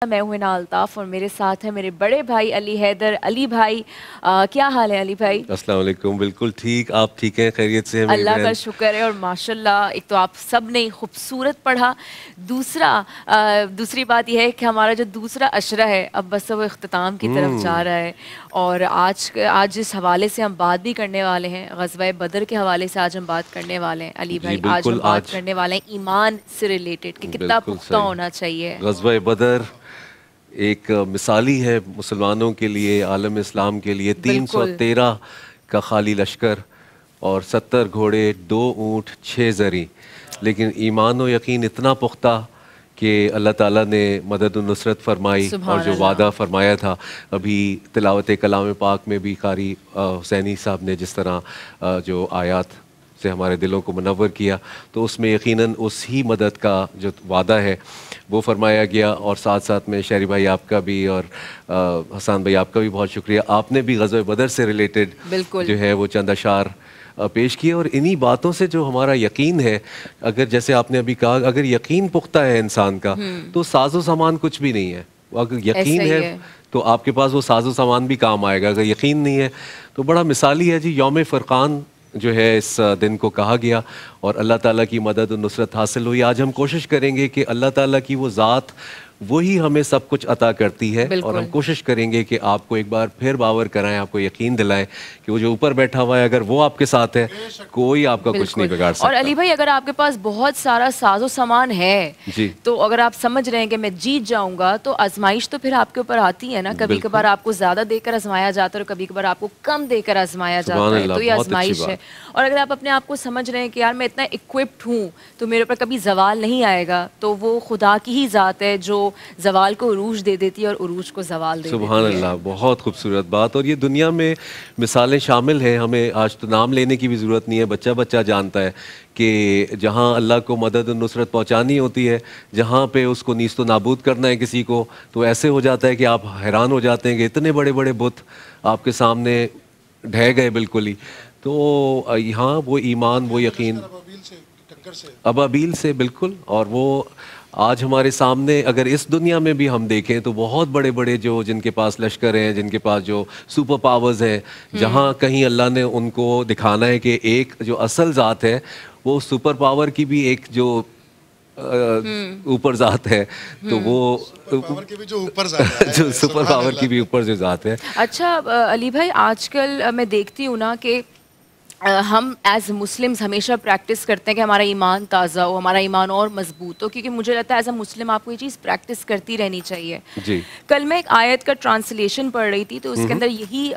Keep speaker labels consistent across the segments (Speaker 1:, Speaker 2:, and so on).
Speaker 1: मैं हूं हिना अल्ताफ और मेरे साथ है मेरे बड़े भाई अली हैदर। अली भाई क्या हाल है अली भाई?
Speaker 2: अस्सलाम वालेकुम। बिल्कुल ठीक, आप ठीक हैं? खैरियत से हैं मेरी
Speaker 1: अल्लाह का
Speaker 2: बहन?
Speaker 1: शुक्र है और माशाल्लाह एक तो आप सब ने खूबसूरत पढ़ा। दूसरी बात यह है कि हमारा जो दूसरा अशरा है अब बस वो इख्तिताम की तरफ जा रहा है और आज जिस हवाले से हम बात भी करने वाले हैं, ग़ज़वा बदर के हवाले से आज हम बात करने वाले हैं अली भाई। आज हम बात करने वाले हैं ईमान से रिलेटेड कि कितना पुख्ता होना चाहिए।
Speaker 2: ग़ज़वा बदर एक मिसाली है मुसलमानों के लिए, आलम इस्लाम के लिए। 313 का खाली लश्कर और 70 घोड़े, 2 ऊँट, 6 ज़री, लेकिन ईमान और यकीन इतना पुख्ता कि अल्लाह ताला ने मदद नुसरत फरमाई और जो वादा फरमाया था। अभी तिलावत कलाम पाक में भी कारी हुसैनी साहब ने जिस तरह जो आयात से हमारे दिलों को मुनव्वर किया, तो उसमें यकीनन उसी मदद का जो वादा है वो फरमाया गया। और साथ साथ में शहरी भाई आपका भी और हसन भाई आपका भी बहुत शुक्रिया, आपने भी ग़ज़वा बदर से रिलेटेड जो है वो चंद अशार पेश किए। और इन्हीं बातों से जो हमारा यकीन है, अगर जैसे आपने अभी कहा, अगर यकीन पुख्ता है इंसान का तो साजो सामान कुछ भी नहीं है। अगर यकीन है तो आपके पास वो साजो सामान भी काम आएगा। अगर यकीन नहीं है तो बड़ा मिसाली है जी, यौम फ़ुरक़ान जो है इस दिन को कहा गया और अल्लाह ताला की मदद और नुसरत हासिल हुई। आज हम कोशिश करेंगे कि अल्लाह ताला की वो ज़ात वही हमें सब कुछ अता करती है और हम कोशिश करेंगे कि आपको एक बार फिर बावर कराएं, आपको यकीन दिलाएं कि वो जो ऊपर बैठा हुआ है अगर वो आपके साथ है, कोई आपका कुछ नहीं बिगाड़ सकता।
Speaker 1: और अली भाई अगर आपके पास बहुत सारा साजो सामान है तो अगर आप समझ रहे हैं कि मैं जीत जाऊंगा, तो आजमाइश तो फिर आपके ऊपर आती है ना। कभी कभार आपको ज्यादा देकर आजमाया जाता है और कभी कभार आपको कम देकर आजमाया जाता है, तो ये आजमाइश है। और अगर आप अपने आप को समझ रहे हैं कि यार मैं इतना इक्विप्ड हूँ तो मेरे ऊपर कभी जवाल नहीं आएगा, तो वो खुदा की ही ज़ात है जो ज़वाल को उरूज दे देती है और उरूज को ज़वाल दे देती है।
Speaker 2: सुभान अल्लाह, बहुत खूबसूरत बात। और ये दुनिया में मिसालें शामिल हैं, हमें आज तो नाम लेने की भी ज़रूरत नहीं है, बच्चा बच्चा जानता है कि जहाँ अल्लाह को मदद और नुसरत पहुँचानी होती है, जहाँ पे उसको नीस्तो नाबूद करना है किसी को, तो ऐसे हो जाता है कि आप हैरान हो जाते हैं कि इतने बड़े बड़े बुत आपके सामने ढह गए बिल्कुल ही। तो यहाँ वो ईमान, वो यकीन अबाबील से बिल्कुल। और वो आज हमारे सामने अगर इस दुनिया में भी हम देखें तो बहुत बड़े बड़े जो जिनके पास लश्कर हैं, जिनके पास जो सुपर पावर्स हैं, जहाँ कहीं अल्लाह ने उनको दिखाना है कि एक जो असल ज़ात है वो सुपर पावर की भी एक जो ऊपर ज़ात है, तो वो
Speaker 3: पावर की भी जो ऊपर ज़ात है,
Speaker 2: जो सुपर पावर की भी ऊपर जो ज़ात है।
Speaker 1: अच्छा अली भाई, आजकल मैं देखती हूँ ना कि हम एज मुस्लिम्स हमेशा प्रैक्टिस करते हैं कि हमारा ईमान ताज़ा हो, हमारा ईमान और मजबूत हो, क्योंकि मुझे लगता है एज अ मुस्लिम आपको ये चीज़ प्रैक्टिस करती रहनी चाहिए
Speaker 2: जी।
Speaker 1: कल मैं एक आयत का ट्रांसलेशन पढ़ रही थी तो उसके अंदर यही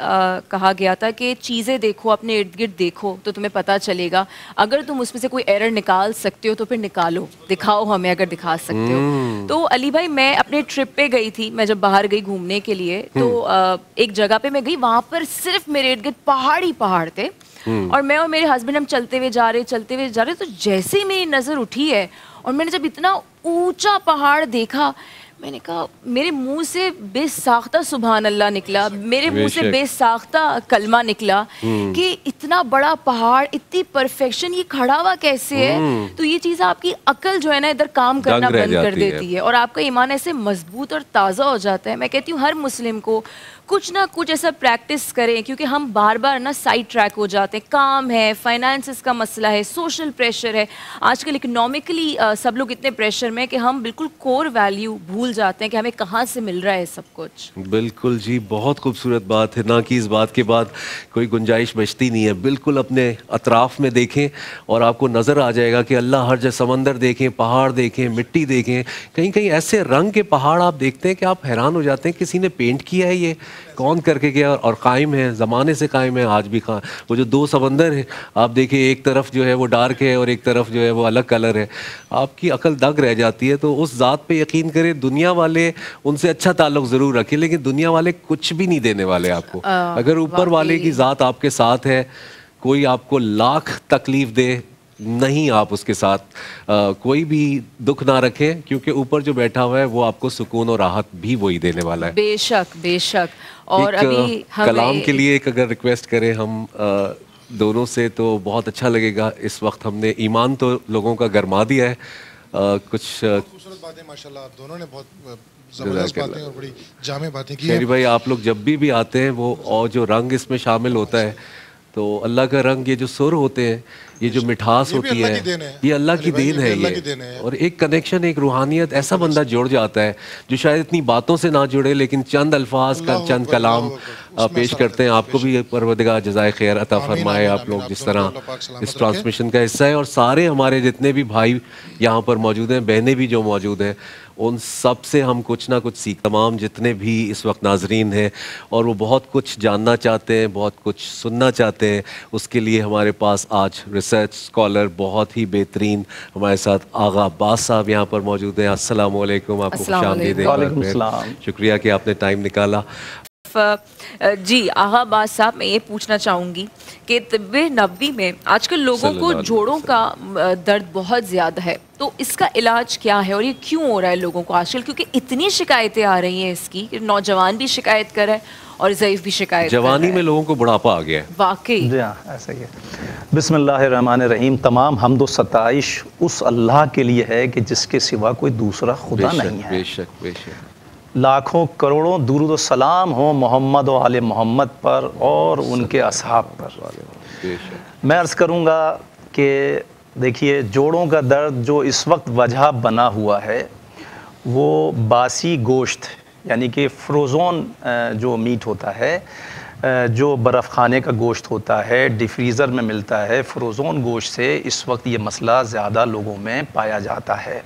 Speaker 1: कहा गया था कि चीज़ें देखो, अपने इर्द गिर्द देखो तो तुम्हें पता चलेगा। अगर तुम उसमें से कोई एरर निकाल सकते हो तो फिर निकालो, दिखाओ हमें अगर दिखा सकते हो। तो अली भाई मैं अपने ट्रिप पे गई थी, मैं जब बाहर गई घूमने के लिए तो एक जगह पे मैं गई, वहाँ पर सिर्फ मेरे इर्द गिर्द पहाड़ ही पहाड़ थे और मैं और मेरे हस्बैंड हम चलते हुए जा रहे तो जैसे ही मेरी नज़र उठी है और मैंने जब इतना ऊंचा पहाड़ देखा, मैंने कहा मेरे मुंह से बेसाख्ता सुभान अल्लाह निकला, मेरे मुंह से बेसाख्ता कलमा निकला कि इतना बड़ा पहाड़, इतनी परफेक्शन, ये खड़ा हुआ कैसे है। तो ये चीज़ आपकी अकल जो है ना इधर काम करना बंद कर देती है और आपका ईमान ऐसे मजबूत और ताज़ा हो जाता है। मैं कहती हूँ हर मुस्लिम को कुछ ना कुछ ऐसा प्रैक्टिस करें, क्योंकि हम बार बार ना साइड ट्रैक हो जाते हैं। काम है, फाइनेंसेस का मसला है, सोशल प्रेशर है, आजकल इकोनॉमिकली सब लोग इतने प्रेशर में कि हम बिल्कुल कोर वैल्यू भूल जाते हैं कि हमें कहाँ से मिल रहा है सब कुछ।
Speaker 2: बिल्कुल जी, बहुत खूबसूरत बात है ना कि इस बात के बाद कोई गुंजाइश बचती नहीं है। बिल्कुल अपने अतराफ़ में देखें और आपको नज़र आ जाएगा कि अल्लाह हर जगह, समंदर देखें, पहाड़ देखें, मिट्टी देखें, कहीं कहीं ऐसे रंग के पहाड़ आप देखते हैं कि आप हैरान हो जाते हैं किसी ने पेंट किया है, ये कौन करके गया और कायम है, ज़माने से कायम है, आज भी वो जो 2 समंदर है आप देखिए, एक तरफ जो है वो डार्क है और एक तरफ जो है वो अलग कलर है, आपकी अकल दंग रह जाती है। तो उस ज़ात पे यकीन करें, दुनिया वाले उनसे अच्छा ताल्लुक़ ज़रूर रखें, लेकिन दुनिया वाले कुछ भी नहीं देने वाले आपको। अगर ऊपर वाले की ज़ात आपके साथ है, कोई आपको लाख तकलीफ़ दे, नहीं आप उसके साथ कोई भी दुख ना रखें, क्योंकि ऊपर जो बैठा हुआ है वो आपको सुकून और राहत भी वही देने वाला है।
Speaker 1: बेशक बेशक। और अभी
Speaker 2: कलाम के लिए एक अगर रिक्वेस्ट करें हम दोनों से तो बहुत अच्छा लगेगा। इस वक्त हमने ईमान तो लोगों का गरमा दिया है, कुछ
Speaker 3: खूबसूरत बातें माशाल्लाह आप दोनों ने बहुत ज़बरदस्त बातें और बड़ी जामे बातें की
Speaker 2: शेरी भाई, आप लोग जब भी आते हैं वो और जो रंग इसमें शामिल होता है, तो अल्लाह का रंग, ये जो सुर होते हैं, ये जो मिठास होती है, ये अल्लाह की देन है ये। और एक कनेक्शन, एक रूहानियत, ऐसा बंदा जुड़ जाता है जो शायद इतनी बातों से ना जुड़े, लेकिन चंद अल्फाज का चंद कलाम पेश करते हैं। आपको भी परवरदिगार जज़ाए खैर अता फरमाए, आप लोग जिस तरह इस ट्रांसमिशन का हिस्सा है। और सारे हमारे जितने भी भाई यहाँ पर मौजूद हैं, बहनें भी जो मौजूद हैं, उन सब से हम कुछ ना कुछ सीख, तमाम जितने भी इस वक्त नाजरीन हैं और वो बहुत कुछ जानना चाहते हैं, बहुत कुछ सुनना चाहते हैं, उसके लिए हमारे पास आज रिसर्च स्कॉलर बहुत ही बेहतरीन हमारे साथ आगा अब्बास साहब यहाँ पर मौजूद हैं। अस्सलाम वालेकुम, आपको खुशामदीद। शुक्रिया कि आपने टाइम निकाला।
Speaker 1: जी आगा अब्बास साहब, मैं ये पूछना चाहूँगी कि तिब्बे नबवी में आजकल लोगों को जोड़ों का दर्द बहुत ज़्यादा है, तो इसका इलाज क्या है और ये क्यों हो रहा है लोगों को आजकल? क्योंकि इतनी शिकायतें आ रही हैं इसकी, नौजवान भी शिकायत कर रहा है और ज़ईफ़ भी शिकायत,
Speaker 2: जवानी में लोगों को बुढ़ापा आ गया है।
Speaker 1: वाकई
Speaker 4: जी हाँ, ऐसा ही है। बिस्मिल्लाहिर्रहमानिर्रहीम। तमाम हम्द व सताइश उस अल्लाह के लिए है कि जिसके सिवा कोई दूसरा खुदा नहीं है।
Speaker 2: बेशक बेशक।
Speaker 4: लाखों करोड़ों दुरूद व सलाम हो मोहम्मद व आले मोहम्मद पर और उनके असहाब पर। मैं अर्ज़ करूँगा कि देखिए, जोड़ों का दर्द जो इस वक्त वजह बना हुआ है वो बासी गोश्त, यानी कि फ्रोज़ोन जो मीट होता है, जो बर्फ़ खाने का गोश्त होता है, डिफ्रीज़र में मिलता है, फ्रोज़ोन गोश्त से इस वक्त ये मसला ज़्यादा लोगों में पाया जाता है।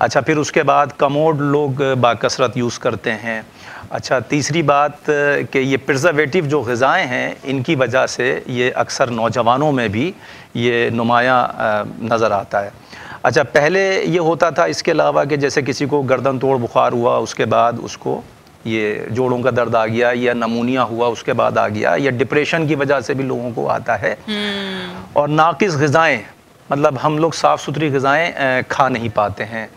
Speaker 4: अच्छा, फिर उसके बाद कमोड लोग बाकसरत यूज़ करते हैं। अच्छा, तीसरी बात कि ये प्रिजर्वेटिव जो ग़िज़ाएँ हैं, इनकी वजह से ये अक्सर नौजवानों में भी ये नुमायाँ नज़र आता है। अच्छा, पहले ये होता था इसके अलावा कि जैसे किसी को गर्दन तोड़ बुखार हुआ, उसके बाद उसको ये जोड़ों का दर्द आ गया, या नमूनिया हुआ उसके बाद आ गया, या डिप्रेशन की वजह से भी लोगों को आता है। और नाक़िस ग़िज़ाएँ, मतलब हम लोग साफ़ सुथरी ग़िज़ाएँ खा नहीं पाते हैं,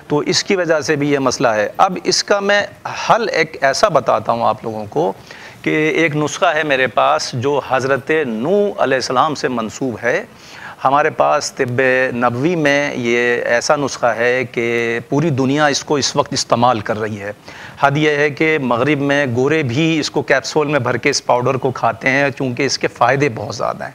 Speaker 4: तो इसकी वजह से भी ये मसला है। अब इसका मैं हल एक ऐसा बताता हूँ आप लोगों को कि एक नुस्खा है मेरे पास जो हज़रत नूह अलैहिस्सलाम से मंसूब है। हमारे पास तिब्बे नबवी में ये ऐसा नुस्खा है कि पूरी दुनिया इसको इस वक्त इस्तेमाल कर रही है। हद यह है कि मगरिब में गोरे भी इसको कैप्सूल में भर के इस पाउडर को खाते हैं, चूँकि इसके फ़ायदे बहुत ज़्यादा हैं।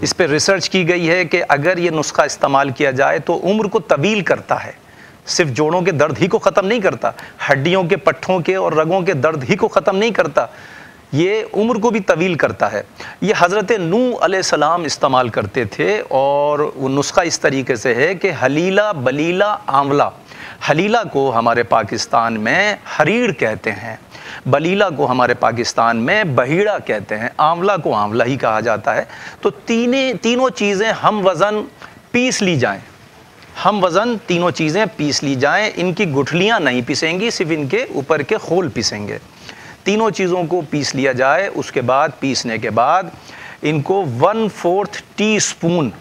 Speaker 4: इस पर रिसर्च की गई है कि अगर ये नुस्खा इस्तेमाल किया जाए तो उम्र को तवील करता है, सिर्फ जोड़ों के दर्द ही को ख़त्म नहीं करता, हड्डियों के, पट्ठों के और रगों के दर्द ही को ख़त्म नहीं करता, ये उम्र को भी तवील करता है। ये हज़रत नूह अलैहिस्सलाम इस्तेमाल करते थे और वो नुस्खा इस तरीके से है कि हलीला, बलीला, आंवला। हलीला को हमारे पाकिस्तान में हरीड़ कहते हैं, बलीला को हमारे पाकिस्तान में बहीड़ा कहते हैं, आंवला को आंवला ही कहा जाता है। तो तीनों चीज़ें हम वज़न पीस ली जाएँ, हम वज़न तीनों चीज़ें पीस ली जाएँ, इनकी गुठलियाँ नहीं पिसेंगी, सिर्फ इनके ऊपर के खोल पिसेंगे। तीनों चीज़ों को पीस लिया जाए। उसके बाद पीसने के बाद इनको 1/4 टीस्पून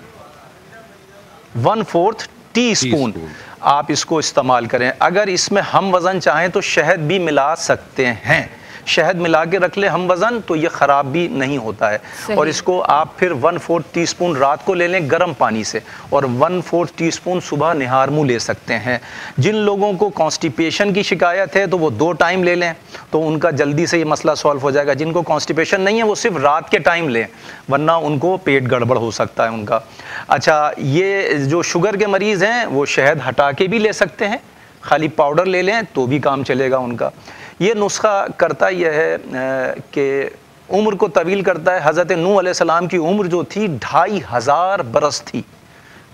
Speaker 4: आप इसको इस्तेमाल करें। अगर इसमें हम वज़न चाहें तो शहद भी मिला सकते हैं, शहद मिला के रख ले हम वज़न, तो ये ख़राब भी नहीं होता है। और इसको आप फिर 1/4 टीस्पून रात को ले लें गर्म पानी से, और 1/4 टीस्पून सुबह निहार मुँह ले सकते हैं। जिन लोगों को कॉन्स्टिपेशन की शिकायत है तो वो 2 टाइम ले लें, तो उनका जल्दी से ये मसला सॉल्व हो जाएगा। जिनको कॉन्स्टिपेशन नहीं है वो सिर्फ रात के टाइम लें, वरना उनको पेट गड़बड़ हो सकता है उनका। अच्छा, ये जो शुगर के मरीज़ हैं वो शहद हटा के भी ले सकते हैं, खाली पाउडर ले लें तो भी काम चलेगा उनका। ये नुस्खा करता यह है कि उम्र को तवील करता है। हज़रत नूह अलैहिस्सलाम की उम्र जो थी 2500 बरस थी,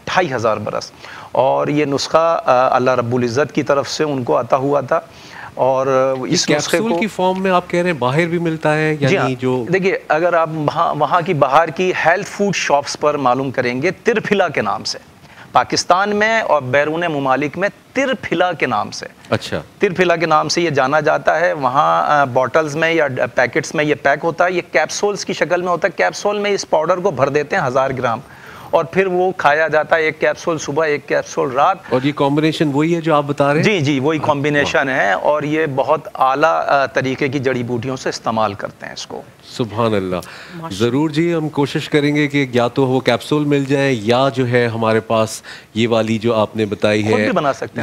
Speaker 4: 2500 बरस। और ये नुस्खा अल्लाह रब्बुल इज़्ज़त की तरफ से उनको अता हुआ था। और इस
Speaker 2: कैप्सूल की फॉर्म में आप कह रहे हैं बाहर भी मिलता है, यानी जो
Speaker 4: देखिए, अगर आप वहाँ की बाहर की हेल्थ फूड शॉप्स पर मालूम करेंगे, तिरफिला के नाम से, पाकिस्तान में और बैरून मुमालिक में तिरफिला के नाम से,
Speaker 2: अच्छा,
Speaker 4: तिरफिला के नाम से ये जाना जाता है। वहाँ बॉटल्स में या पैकेट्स में ये पैक होता है, ये कैप्सूल्स की शक्ल में होता है। कैप्सूल में इस पाउडर को भर देते हैं 1000 ग्राम, اور پھر وہ کھایا جاتا ہے 1 کیپسول صبح 1 کیپسول رات.
Speaker 2: اور یہ کمبینیشن وہی ہے جو آپ بتا رہے ہیں؟
Speaker 4: جی وہی کمبینیشن ہے, اور یہ بہت اعلیٰ طریقے کی جڑی بوٹیوں سے استعمال کرتے ہیں اس کو.
Speaker 2: سبحان اللہ. ضرور جی, ہم کوشش کریں گے کہ یا تو وہ کیپسول مل جائیں یا جو ہے ہمارے پاس یہ والی جو آپ نے بتائی ہے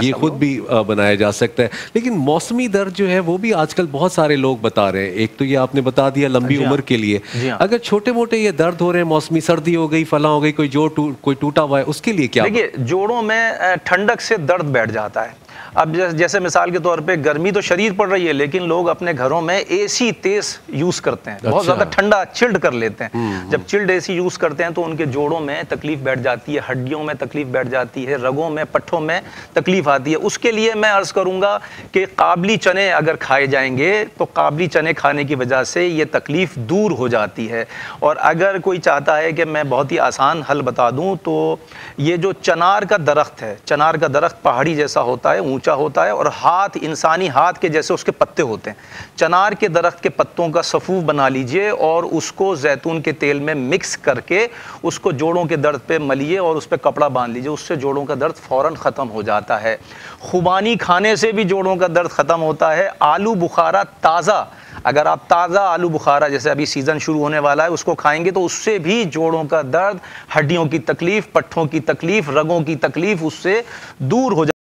Speaker 2: یہ خود بھی بنایا جا سکتا ہے. لیکن موسمی درد جو ہے وہ بھی آج کل بہت سارے لوگ بتا رہے ہیں. ایک تو یہ آپ نے بتا دیا لمبی عمر کے لیے, اگر چھوٹے موٹے یہ درد ہو رہے ہیں, موسمی سردی ہو گئی, فلاں ہو گئی, کوئی جوڑ کوئی ٹوٹا ہوا ہے, اس کے لیے کیا؟
Speaker 4: دیکھیے جوڑوں میں ٹھنڈک سے درد بیٹھ جاتا ہے. اب جیسے مثال کے طور پہ گرمی تو شدید پڑ رہی ہے, لیکن لوگ اپنے گھروں میں اے سی تیز یوز کرتے ہیں, بہت زیادہ ٹھنڈا چلڈ کر لیتے ہیں. جب چلڈ اے سی یوز کرتے ہیں تو ان کے جوڑوں میں تکلیف بیٹھ جاتی ہے, ہڈیوں میں تکلیف بیٹھ جاتی ہے, رگوں میں, پٹھوں میں تکلیف آتی ہے. اس کے لیے میں عرض کروں گا کہ قابلی چنے اگر کھائے جائیں گے تو قابلی چنے کھانے کی وجہ سے یہ تکلیف دور ہو جاتی ہے. اور اگر کوئی چاہتا ہے کہ میں بہت ہی آسان حل بتا دوں تو یہ جو چنار کا درخت ہے, چنار کا درخت پہاڑی جیسا ہوتا ہے, اونچا ہوتا ہے, اور ہاتھ انسانی ہاتھ کے جیسے اس کے پتے ہوتے ہیں. چنار کے درخت کے پتوں کا صفوف بنا لیجئے اور اس کو زیتون کے تیل میں مکس کر کے اس کو جوڑوں کے درد پہ ملیے اور اس پہ کپڑا باندھ لیجئے, اس سے جوڑوں کا درد فوراً ختم ہو جاتا ہے. خوبانی کھانے سے بھی جوڑوں کا درد ختم ہوتا ہے. آلو بخارا تازہ, اگر آپ تازہ آلو بخارا جیسے ابھی سیزن شروع ہونے والا ہے اس کو کھائیں گے تو اس سے بھی جوڑوں کا درد, ہڈیوں کی تکلیف, پٹھوں کی تکلیف, رگوں کی تکلیف اس سے دور ہو جائے.